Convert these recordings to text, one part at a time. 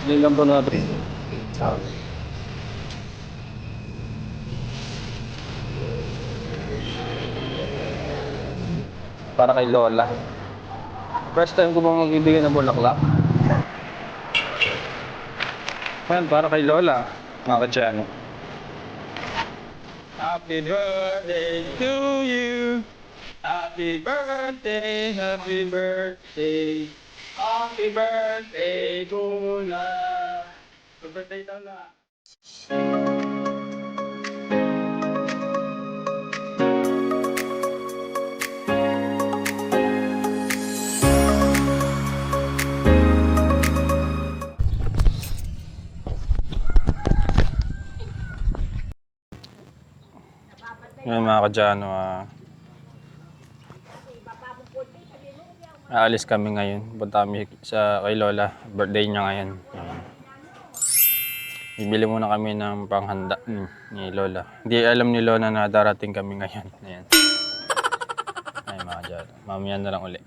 Hindi lang po natin. Para kay Lola. First time ko bang magbibigay ng bulaklak. Ayan, para kay Lola. Mga kadyano. Happy birthday to you. Happy birthday, happy birthday. Happy birthday to Lola. Happy birthday, Lola. Ngayon mga kadyano, aalis kami ngayon. Punta kami sa kay Lola. Birthday niya ngayon. Bibili muna kami ng panghanda ni Lola. Hindi alam ni Lola na darating kami ngayon. Ayan. Ay mga kadyano. Mamaya na lang uli.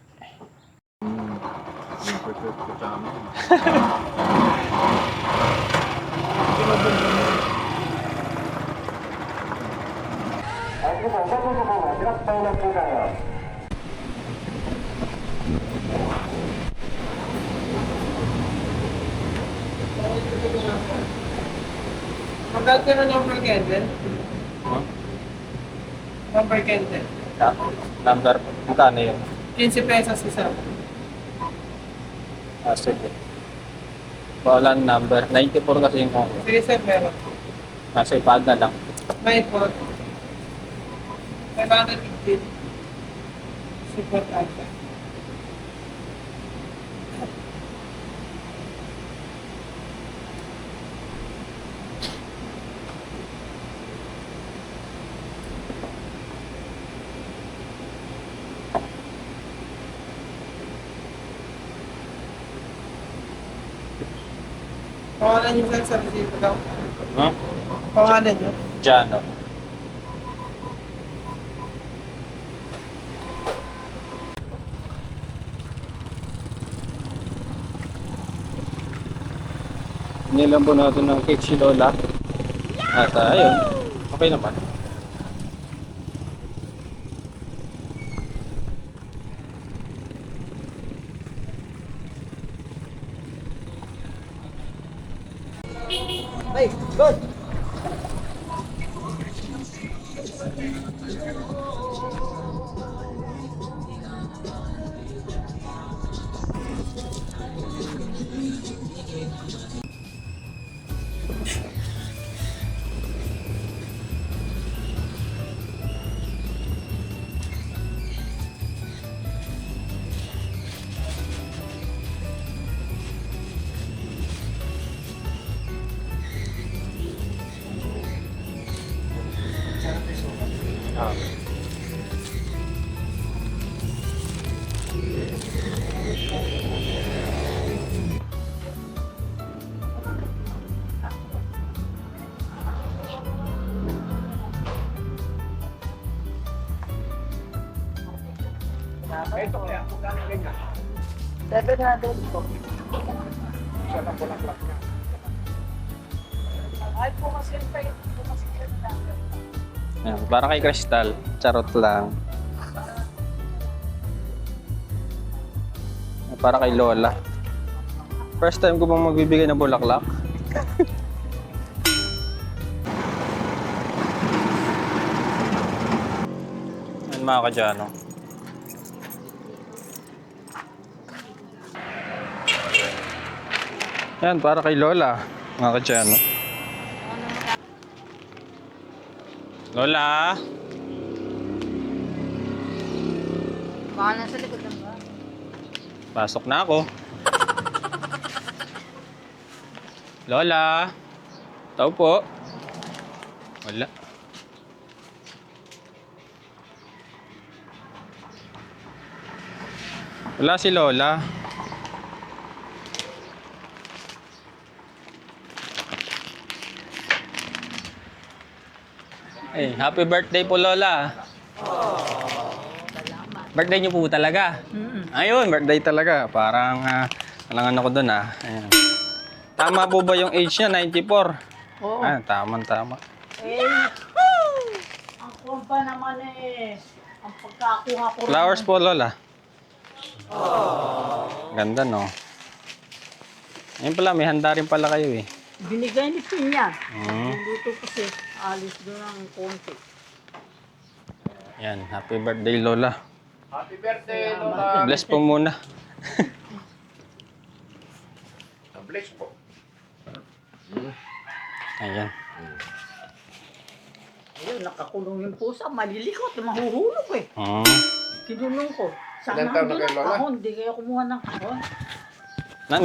Magkano ka ng number candle? Huh? Number candle. Number, magkano yun? 15 pesos isa. Sige. Walang number. 94 kasi yung ako. Sige sir, meron. Nasa ipad na lang. May po. 515. Super ata. Pangalan niyo sir sa receipt daw. Huh? Pangalan niyo? Jano. Nilang po natin ng cake si Lola. At ayun, okay naman. Ay, good! Ito kaya, kung gano'n ganyan. 700 po. Siya lang bulaklak niya. Ay po kasi Ayan, para kay Crystal. Charot lang. Para kay Lola. First time ko bang magbibigay ng bulaklak. Ayan mga kadyano. Ayan, para kay Lola. Mga kadyano. Lola! Baka nasa likod lang ba? Pasok na ako. Lola! Tao po. Wala. Wala si Lola. Eh, happy birthday po, Lola. Birthday niyo po talaga? Ayun, birthday talaga. Parang, alangan ako doon, Ayan. Tama po ba yung age niya? 94? Oo. Tama. Eh, ang kumpa naman ang pagkakuha ko. Flowers po, Lola. Ganda, no? Ayun pala, may handa rin pala kayo, Binigay ni Pinya. Mm. Luto kasi, alis doon ang konti. Yan, happy birthday, Lola. Happy birthday, Lola. Bless po muna. Bless po. Ayan. Ayun, nakakulong yung pusa. Malilikot, mahuhulog Kinulong ko. Sana Ilan taon na doon kayo, ang Lola? kahon. Di kayo kumuha ng kahon.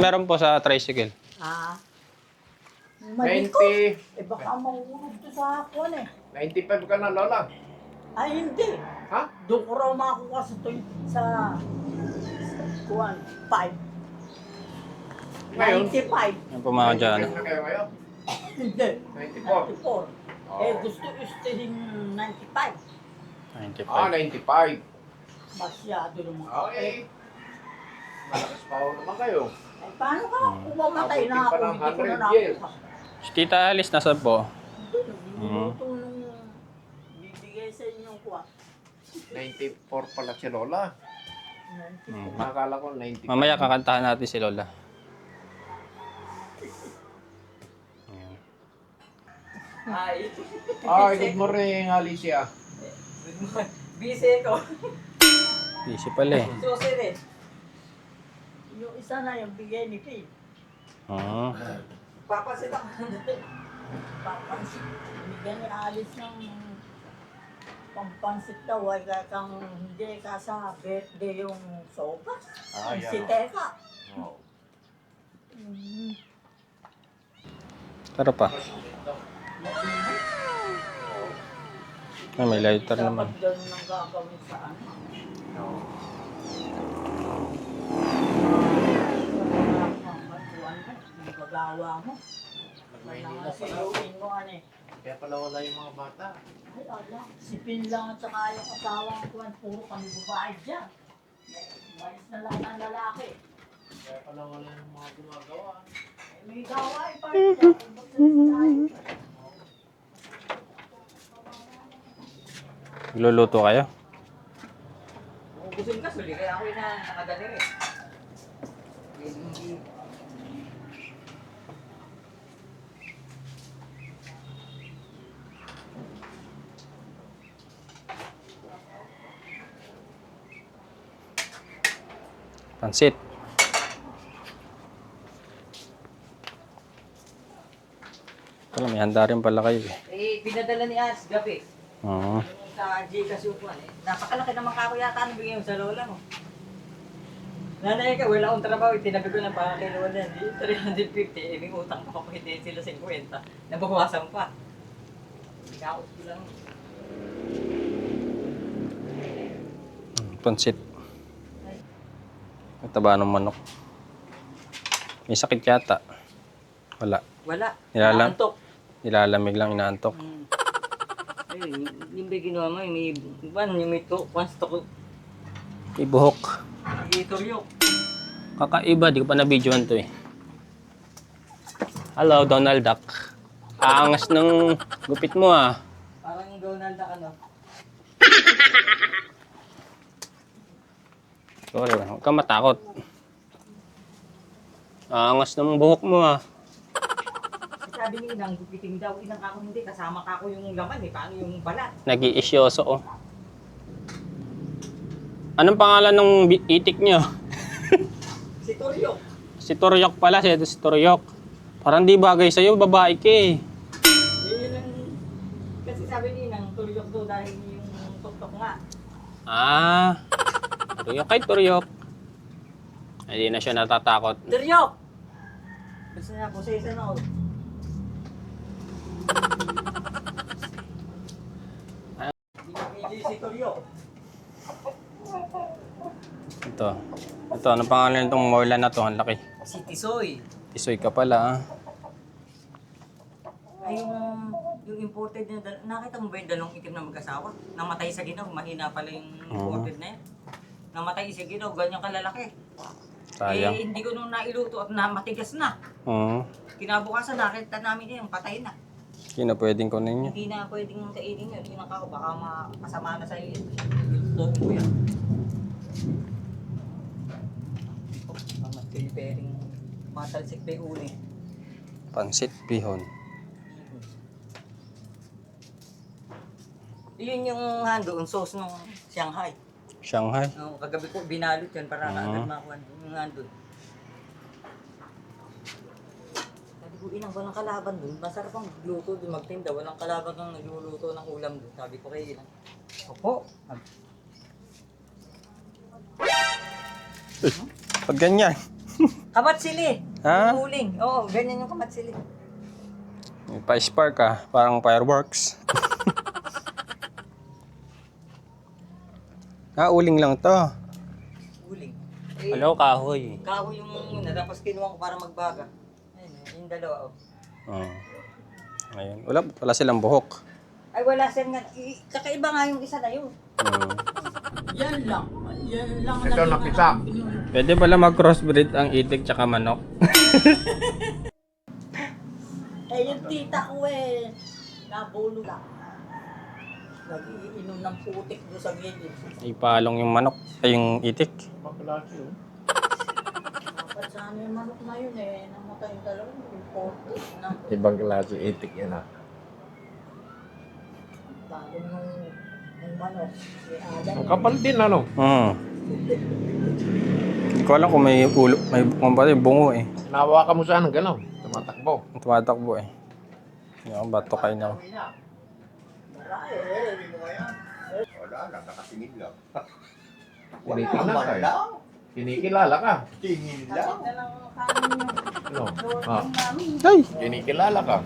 Meron po sa tricycle. Malikot. 90. Baka mahuhulog to sa hapon 95 ka na, Lola. Ay, hindi. Ha? Doon ko raw makakuha sa kuwan, 5. Ngayon? 95. Yan po mga dyan. 95 na kayo ngayon? Hindi. 94. 94. Gusto din 95. 95. 95. Masyado naman. Okay. Malakas pa ako naman kayo. Ay, paano ka? Kung mamatay na ako, Abutin pa ng hindi ko na 100 years. nakuha. Si Tita Alice, nasa po? Minuto nung bibigay sa inyong kuha. 94 pala si Lola. Mm. Akala ko 95. Mamaya kakantahan natin si Lola. Ayan. Ay. Ay, good morning, Alicia. Busy ko. Busy pala Susi rin. Yung isa na yung bigay ni Pete. Oo. Papasit ako. Papansit. Bigyan ni Alice ng pampansit daw. Ay kang hindi ka sa birthday yung sopas. Yan. Si Teka. Oh. Tara pa. May lighter naman. Dapat ganun ang gagawin sa ano. Yung pagawa mo. Maynila pala. Siluin mo Kaya pala wala yung mga bata. Ay, ala. Si Pin lang at saka yung asawang kuwan, puro kami babae dyan. Mais na lang ang lalaki. Kaya pala wala yung mga gumagawa. May gawain pa rin dyan. Kung ba't tayo? Luluto kayo? Ubusin ka, suli. Kaya ako na nakadali rin. Hindi. Pansit. Wala, may handa rin pala kayo Pinadala ni As gabi. Oo. Sa Gcash yung kuwan Napakalaki naman kako yata ang bigay mo sa lola mo. Nanay ka, wala akong trabaho. Tinabi ko ng baka kay lola. 350. May utang pa ako. Hindi sila 50. Nabawasan pa. Ikaot ko lang. Pansit. Taba ng manok. May sakit yata. Wala. Wala. Nilalam- Nilalamig lang, inaantok. Ay, yung ba ginawa mo? May ban, yung may to. Once to. May buhok. May turyok. Kakaiba, di ko pa na-videoan to Hello, Donald Duck. Aangas ng gupit mo Parang Donald na ano. Sorry, huwag kang matakot. Aangas ng buhok mo Sabi ni Inang, gupiting daw. Inang ako hindi. Kasama ka ko yung laman Paano yung balat? Nag-iisyoso Anong pangalan ng itik niyo? Si Turyok. Si Turyok pala, si Turyok. Parang di bagay sa'yo, babae ka Yun ang... Kasi sabi ni Inang, Turyok daw dahil yung tuktok nga. Turyok kay Turyok. Hindi na siya natatakot. Turyok! Gusto niya po sa isa na Binibigay si Turyok. Ito, anong pangalan nitong Morlan na to? Ang laki. Si Tisoy. Isoy ka pala Ay yung Yung imported na nakita mo ba yung dalawang itim na mag-asawa? Namatay sa ginaw, mahina pala yung imported na yan. Namatay sa ginaw, ganyan kalalaki. Sayang. Eh, hindi ko nung nailuto at matigas na. Oo. Kinabukasan, nakita namin yun, patay na. Hindi na pwedeng kunin niya. Hindi na pwedeng kainin yun. Hindi na kako, baka masama na sa iyo. Lutuin ko yan. Pering matalsik pa yung uli. Pansit bihon. Yun yung doon, sauce nung Shanghai. Shanghai. Kagabi ko binalot yan para agad makuha yung doon. Sabi ko, inang walang kalaban doon. Masarap ang luto doon magtinda. Walang kalaban kang nagluluto ng ulam doon. Sabi ko kay inang. Opo. Pag ganyan. Kamatsili. Ha? Yung huling. Oo, ganyan yung kamatsili. May pa-spark ka. Parang fireworks. Uling lang to. Huling. Hello, kahoy. Kahoy yung tapos kinuha ko para magbaga. Ayun, yung dalawa. Oo. Ayun. Wala silang buhok. Ay wala siya nga. Kakaiba nga yung isa na yun. Yan lang. Yan lang. Ito nakita. Pwede pala mag-crossbreed ang itik tsaka manok. Eh yung tita ko nabulo lang. Nag-iinom ng putik doon sa gilid. Ipalong yung manok. Ay, yung itik. Makulati yun. Dapat sana yung manok na yun namatay yung dalawa. Yung porto. Ibang klase itik yan ah. Bago nung manok. Si Adam. Ang kapal din ano? Hindi ko alam kung may ulo, may bungo eh. Nahawakan mo saan gano'n? Tumatakbo. Tumatakbo eh. Yung bato kayo na. Wala lang, nakatingin lang. Tinitingnan ka eh. Kinikilala ka. Tingin lang. Ano? Ah, Ay! kinikilala ka.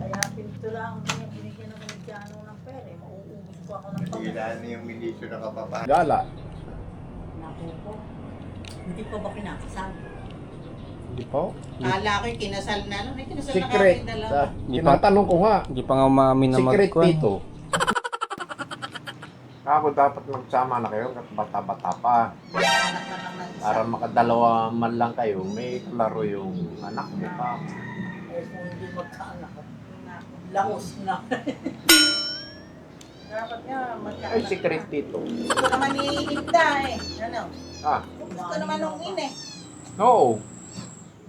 Kaya pinito lang binigyan ng Amerikano ng pera. Mauubos ko ako ng Kailan na yung milisyo na kapapahan. Gala. Naku po. Hindi pa ba kinakasal? Hindi po. Kala ko'y kinasal na. Ano? May kinasal na Secret. kami dalawa. Sa, tinatanong ko nga. Hindi pa nga umamin na Secret magkuhan. dito. Ako dapat magsama na kayo at bata-bata pa. Anak na lang ng isa. Para makadalawa man lang kayo, may klaro yung anak mo pa. Eh kung hindi magkaanak. Langos na. Dapat nga Ay, magkaanak. secret dito. Gusto naman ni Hilda Ano? Ah, Gusto naman nung no.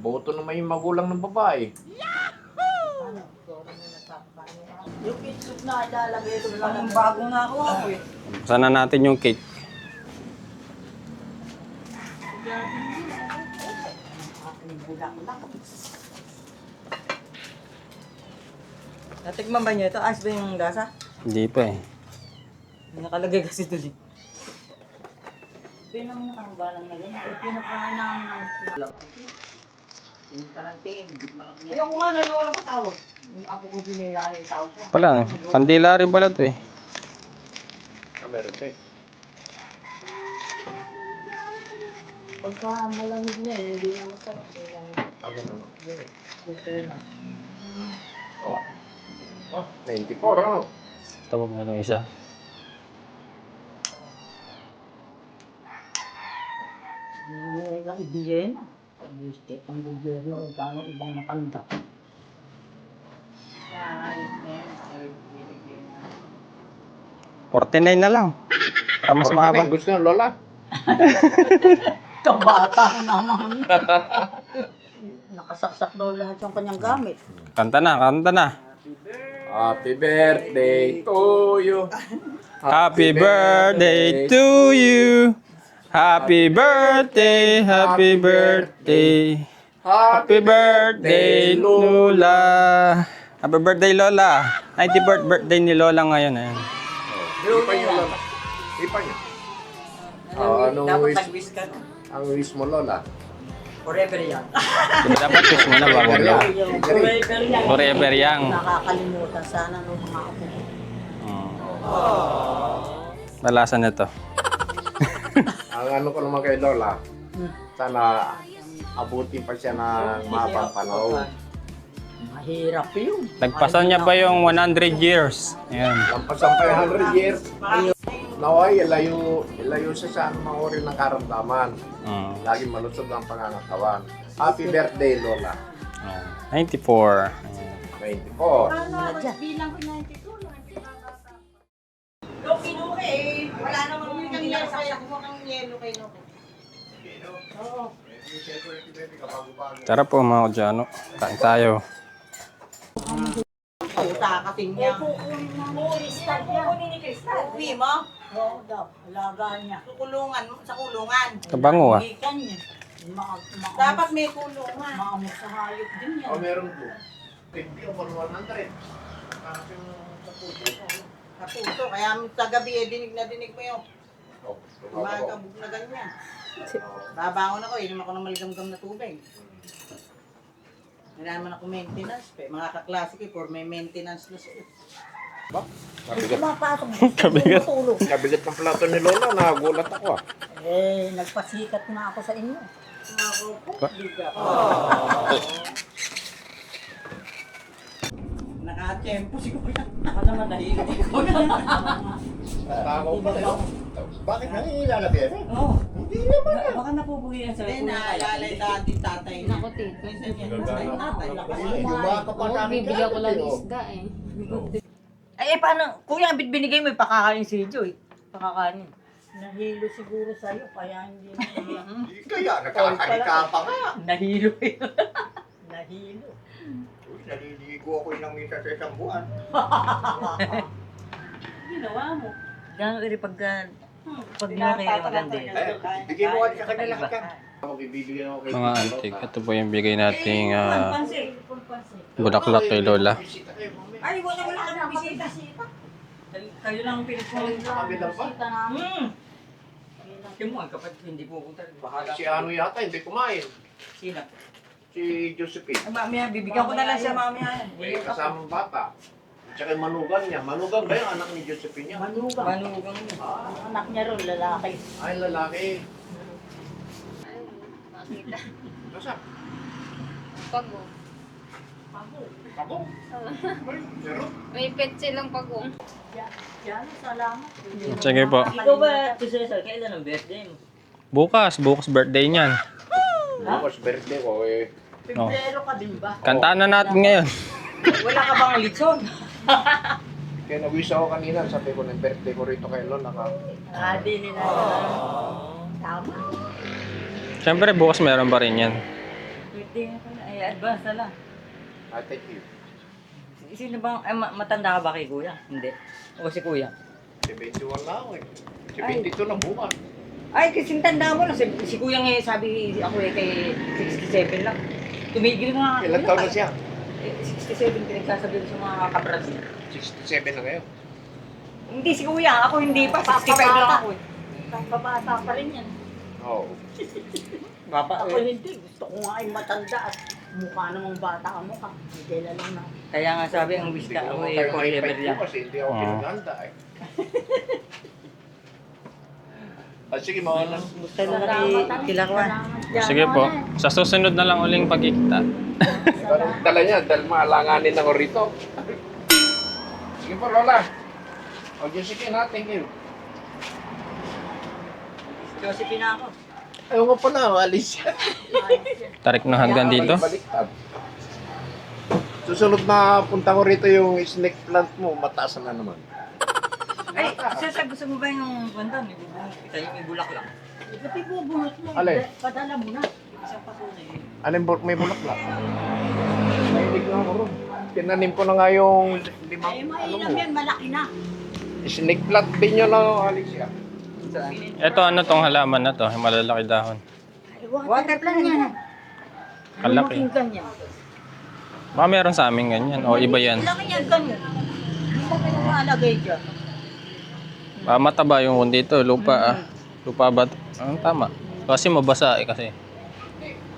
Boto naman yung magulang ng babae. Ano? Yung itlog na ilalagay ito lang ang bagong nakuha ko eh. Sana natin yung cake. Aking bulaklak. Natikman ba niyo ito? Ayos ba yung lasa? Hindi pa eh. Nakalagay kasi doon eh. Pinang mo kang balang na ganyan. Pinakain namin ng bulaklak. Yung taranting. Yung nga nalawala ko tawag. Yung ako ko binila yung tawag ko. Pala, kandila rin pala to eh. Meron siya. Pagka malamig na hindi na masarap. Ako naman. Gusto na. Oh, 94 ano? Tawag na nung isa. Hindi ka ibigay na. Gusto ang bigyan mo kung ibang matanda. Ay, 49 na lang. Para mas mahaba. Gusto ng lola? Kabata naman. Nakasaksak daw lahat yung kanyang gamit. Kanta na, kanta na. Happy birthday to you. Happy birthday to you. Happy birthday, happy birthday. Happy birthday, Lola. Happy birthday, Lola. 90th birthday ni Lola ngayon. Eh. Ipa niyo lola. Ipa niyo. Anong Dapat wish? nag-wish ka. Ang wish mo lola? Forever yan. Diba dapat wish mo na bago na. Forever yan. Forever yang. Nakakalimutan sana nung mga ako. Nalasan na to. Ang ano ko naman kay lola, Sana abutin pa siya ng mahabang panahon. Mahirap yun. Nagpasan niya pa yung 100 years. Ayan. Lampasan pa yung 100 years. Naway, ilayo siya sa mga uri ng karamdaman. Laging malusog ang pangangatawan. Happy birthday, Lola. 94. Ayan. 94. Bilang ko 92. Yung kinuki eh. Wala namang Kanina kaya kumuha ng yelo kay Loke. Tara po mga kudyano. Kain tayo. Puta kasing niya. kukunin ni Crystal. Uwi mo? Oo daw. Alagaan niya. Sa kulungan. Kabango ah. Ikan niya. Dapat may kulungan. Maamot sa hayop din yan. O meron po. 50 o 100. Kasi sa puso. Sa puso. Kaya sa gabi eh, dinig na dinig mo yung Oh, magabog na ganyan. Babangon ako, inom ako ng maligamgam na tubig. Hindi naman ako maintenance. Mga kaklase ko, for may maintenance na siya. Kabigat. Kabigat ng plato ni Lola, nagulat ako ah. Eh, nagpasikat na ako sa inyo. Naka-tempo siguro. Ako naman nahihilo ko. Takaw pa rin. Bakit nangihila na biyete? Oo. Hindi naman. Baka napubuhian sa Hindi, naalala yung dati tatay niya. Ako, tito. Minsan yan, tatay. Yung mga kapatid Bibigyan ko lang isda eh. Eh, paano? Kuya, binigay mo, pakakain si Joy. Pakakain. Nahilo siguro sa'yo, kaya hindi na. Hindi kaya, nakakanika pa nga. Nahilo eh. Nahilo. Uy, naliligo ako ilang minsan sa isang buwan. Ginawa mo. Gano'n rin pag nakakaya maganda yun. Eh, bigay mo ka sa kanila ka. Ako bibigyan ako kay Mga antik. Ito po yung bigay nating Pansin. bulaklak kay Lola. Bisita kayo, mami. Ay, wala ka na bisita. Kayo lang ang pinagpunan. Kami lang pa. Yung mga kapatid, hindi pupunta. Bahala. Si ano yata, hindi kumain. Sino? Si Josephine. Ay, mamaya, bibigyan ko na lang siya mamaya. May kasamang bata. At saka yung manugang niya. Manugang ba yung anak ni Josephine niya? Manugang. Manugang niya. Anak niya ron, lalaki. Ay, lalaki. Makita. Nasa? Pago. Ako? Ay, meron. May pet silang pago. Yan, salamat. Sige po. Ikaw ba, Cesar, kailan ang birthday mo? Bukas birthday niyan. Bukas birthday ko eh. Pebrero ka din ba? Kantaan na natin ngayon. Wala ka bang litson? Kaya nag-wish ako kanina, sabi ko na birthday ko rito kay Lola. Di nila. Tama. Siyempre bukas meron pa rin yan. Birthday na pala. Ay, advance na lang. I thank you. Sino bang, ay, matanda ka ba kay kuya? Hindi. O si kuya? Si 21 na ako eh. Si 22 na bukas. Ay, kasing tanda mo lang. Si kuya nga sabi ako eh kay 67 lang. Tumigil nga. Ilan taon na siya? 67 pinagsasabi ko sa mga kabrad niya. 67 na ngayon. Hindi si kuya, ako hindi pa. 65 lang ako eh. Babata pa rin yan. Oo. Baba Ako hindi. Gusto ko nga ay matanda at mukha namang bata ka mukha. Hindi kailan lang na. Kaya nga sabi, ang wish Hindi ka ko ako naman eh, kayo forever ma-invite lang. ko kasi hindi ako Oo. pinaganda eh. Sige, mawala. Gusto na kilakwan. Sige po. Sa susunod na lang uling pagkikita. Dala niya, dahil maalanganin ako rito. Sige po, Lola. O, Josephine ha, thank you. Josephine ako. Ayaw nga pala, alis siya. Tarik na hanggang dito. Baliktad. Susunod na punta ko rito yung snake plant mo, mataas na naman. Ay, Cesar, gusto mo ba yung banda? Kita yung may bulaklak. Ba't ibubunot mo? Alin? Padala mo na. Isang patunay eh. Alin may bulaklak? Mahilig na ako ron. Tinanim ko na nga yung limang, Ay, ano mainam mo, yan. Malaki na. snake plant din yun na Alicia. Saan? Ito ano tong halaman na to? Yung malalaki dahon. Ay, Water plant yan. Kalaki. Lumaking ganyan. Baka meron sa amin ganyan. O iba yan. Laki yan ganyan. Hindi mo pinamalagay dyan. Mataba yung dito. Lupa ah. Lupa ba? Tama. Kasi mabasa eh kasi.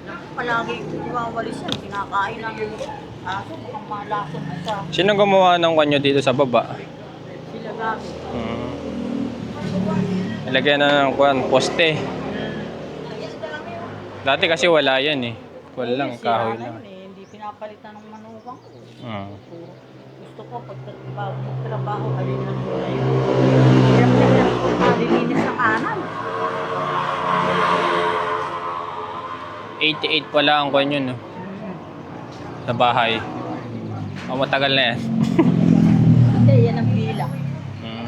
Naku, palagi wawalis yan. Kinakain ng aso. Mukhang malason na sa Sino gumawa ng kanyo dito sa baba? sila gamit. Ilagyan na ng kuwan, poste. Yes, dami. Dati kasi wala yan eh. Wala lang, kahoy lang. Hindi pinapalitan ng manugang ko. Mm. Gusto ko pag magtrabaho, alin lang ko na yun. Hirap na hirap ko malilinis sa kanan. 88 pala ang kwan yun, no? Sa bahay. O, matagal na yan. Hindi, yan ang bilang. Mm.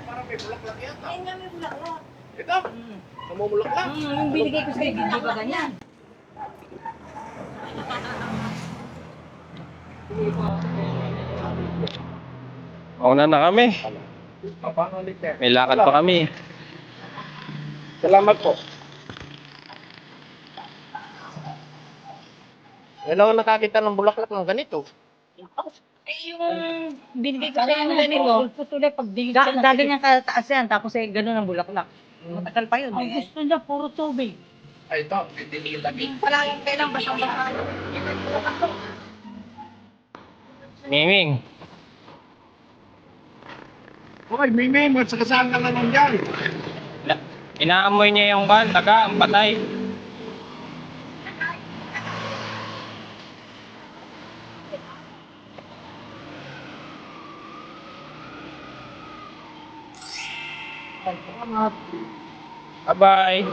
Parang may bulaklak yata. Ayun nga may bulaklak. Ito, namumulaklak. Yung binigay ko sa'yo, hindi ba ganyan? Mauna na kami. Paano ulit eh? May lakad pa kami. Salamat po. Ngayon ako nakakita ng bulaklak ng ganito. Yung binigay ko sa'yo ng ganito, tuloy pag binigay dati niya kataas yan, tapos ay gano'n ang bulaklak. Matagal pa yun. Ang gusto niya, puro tubig. Ay, ito, hindi lagi. Palaging kailang basang-basa. Miming. Hoy, Mimi, magsakasaan ka na nun dyan. Inaamoy niya yung kan, taga, ang patay. Salamat. Bye-bye.